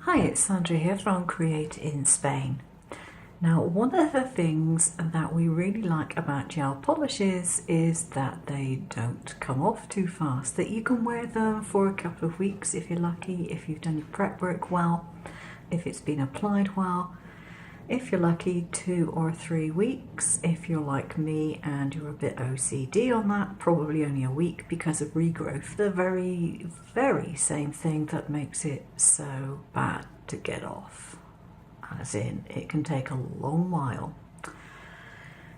Hi, it's Sandra here from Create in Spain. Now, one of the things that we really like about gel polishes is that they don't come off too fast, that you can wear them for a couple of weeks if you're lucky, if you've done your prep work well, if it's been applied well. If you're lucky, 2 or 3 weeks. If you're like me and you're a bit OCD on that, probably only a week because of regrowth. The very, very same thing that makes it so bad to get off. As in, it can take a long while.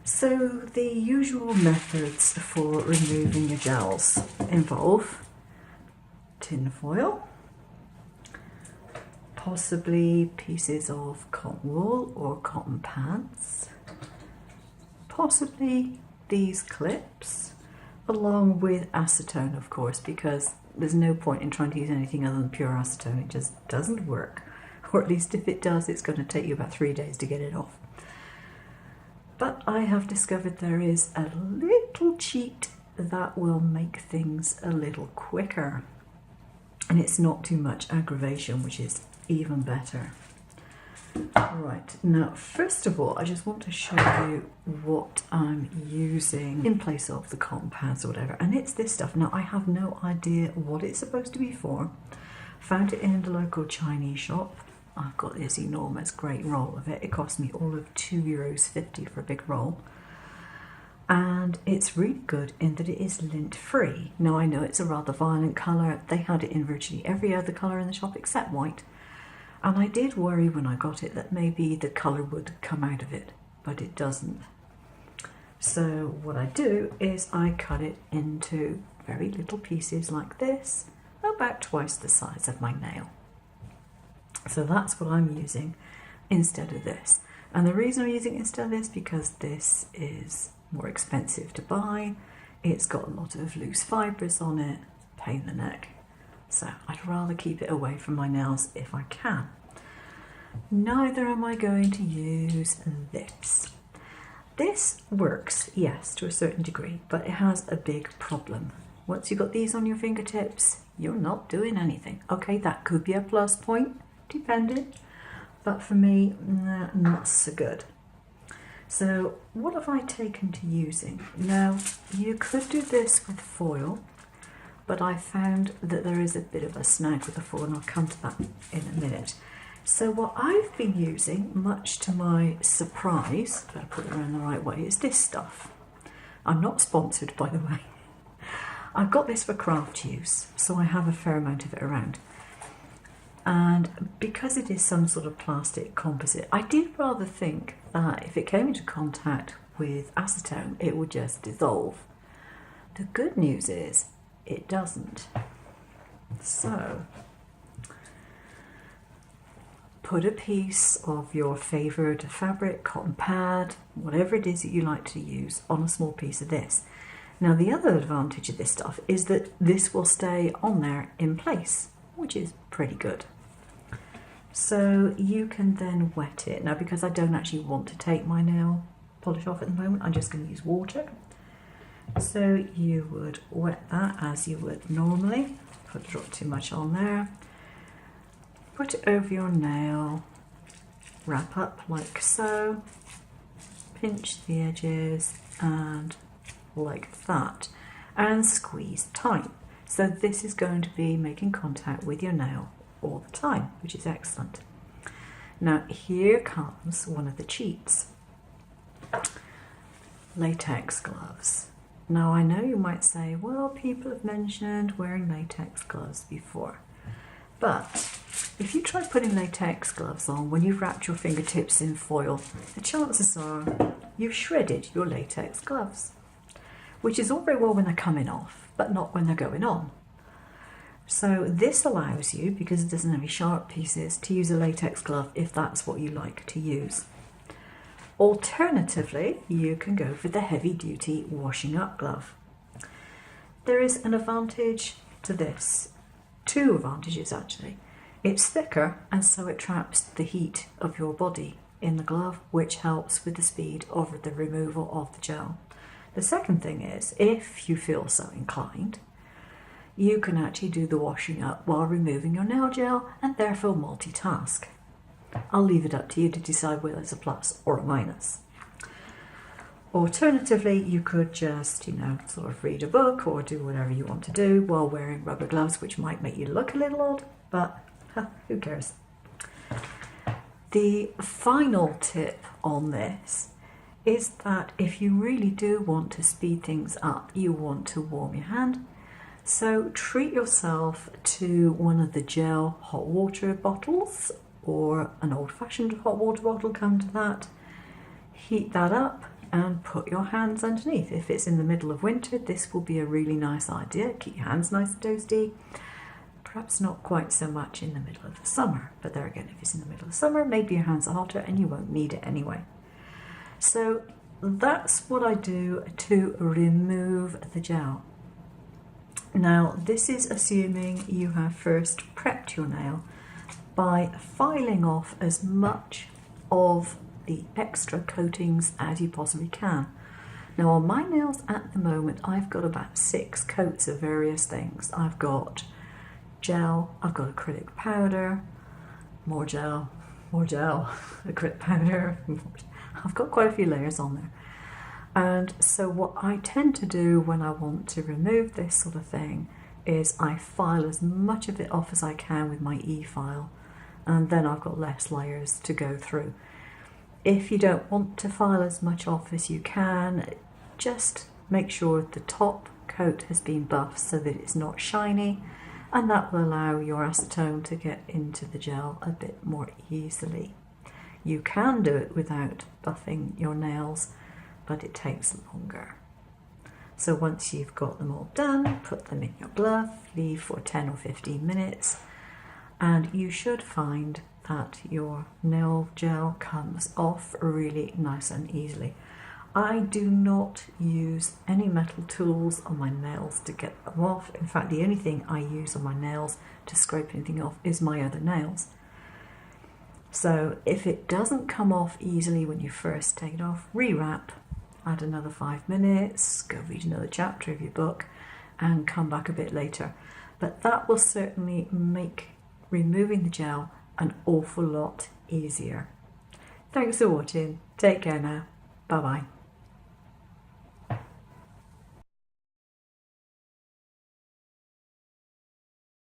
So the usual methods for removing your gels involve tin foil, possibly pieces of cotton wool or cotton pads, possibly these clips, along with acetone, of course, because there's no point in trying to use anything other than pure acetone. It just doesn't work, or at least if it does, it's going to take you about 3 days to get it off. But I have discovered there is a little cheat that will make things a little quicker, and it's not too much aggravation, which is even better. Right, now first of all I just want to show you what I'm using in place of the cotton pads or whatever, and it's this stuff. Now I have no idea what it's supposed to be for. Found it in the local Chinese shop. I've got this enormous great roll of it. It cost me all of €2.50 for a big roll. And it's really good in that it is lint free. Now I know it's a rather violent colour. They had it in virtually every other colour in the shop except white. And I did worry when I got it that maybe the colour would come out of it, but it doesn't. So what I do is I cut it into very little pieces like this, about twice the size of my nail. So that's what I'm using instead of this. And the reason I'm using it instead of this, because this is more expensive to buy. It's got a lot of loose fibres on it, pain in the neck. So I'd rather keep it away from my nails if I can. Neither am I going to use this. This works, yes, to a certain degree, but it has a big problem. Once you've got these on your fingertips, you're not doing anything. Okay, that could be a plus point, depending, but for me, not so good. So what have I taken to using? Now, you could do this with foil, but I found that there is a bit of a snag with the foil, and I'll come to that in a minute. So what I've been using, much to my surprise, better put it around the right way, is this stuff. I'm not sponsored, by the way. I've got this for craft use, so I have a fair amount of it around. And because it is some sort of plastic composite, I did rather think that if it came into contact with acetone, it would just dissolve. The good news is, it doesn't. So, put a piece of your favoured fabric, cotton pad, whatever it is that you like to use, on a small piece of this. Now the other advantage of this stuff is that this will stay on there in place, which is pretty good. So you can then wet it. Now because I don't actually want to take my nail polish off at the moment, I'm just going to use water. So you would wet that as you would normally. Put not too much on there. Put it over your nail. Wrap up like so. Pinch the edges and like that. And squeeze tight. So this is going to be making contact with your nail all the time, which is excellent. Now here comes one of the cheats. Latex gloves. Now I know you might say, well, people have mentioned wearing latex gloves before, but if you try putting latex gloves on when you've wrapped your fingertips in foil, the chances are you've shredded your latex gloves, which is all very well when they're coming off, but not when they're going on. So this allows you, because it doesn't have any sharp pieces, to use a latex glove if that's what you like to use. Alternatively, you can go for the heavy-duty washing up glove. There is an advantage to this. Two advantages actually. It's thicker, and so it traps the heat of your body in the glove, which helps with the speed of the removal of the gel. The second thing is, if you feel so inclined, you can actually do the washing up while removing your nail gel and therefore multitask. I'll leave it up to you to decide whether it's a plus or a minus. Alternatively, you could just, sort of read a book or do whatever you want to do while wearing rubber gloves, which might make you look a little odd, but who cares? The final tip on this is that if you really do want to speed things up, you want to warm your hand. So treat yourself to one of the gel hot water bottles or an old-fashioned hot water bottle, come to that. Heat that up and put your hands underneath. If it's in the middle of winter, this will be a really nice idea. Keep your hands nice and toasty. Perhaps not quite so much in the middle of the summer, but there again, if it's in the middle of summer, maybe your hands are hotter and you won't need it anyway. So that's what I do to remove the gel. Now, this is assuming you have first prepped your nail by filing off as much of the extra coatings as you possibly can. Now, on my nails at the moment, I've got about 6 coats of various things. I've got gel, I've got acrylic powder, more gel, acrylic powder. I've got quite a few layers on there. And so what I tend to do when I want to remove this sort of thing is I file as much of it off as I can with my e-file, and then I've got less layers to go through. If you don't want to file as much off as you can, just make sure the top coat has been buffed so that it's not shiny, and that will allow your acetone to get into the gel a bit more easily. You can do it without buffing your nails, but it takes longer. So once you've got them all done, put them in your glove, leave for 10 or 15 minutes, and you should find that your nail gel comes off really nice and easily. I do not use any metal tools on my nails to get them off. In fact, the only thing I use on my nails to scrape anything off is my other nails. So if it doesn't come off easily when you first take it off, rewrap, add another 5 minutes, go read another chapter of your book, and come back a bit later. But that will certainly make removing the gel an awful lot easier. Thanks for watching. Take care now. Bye bye.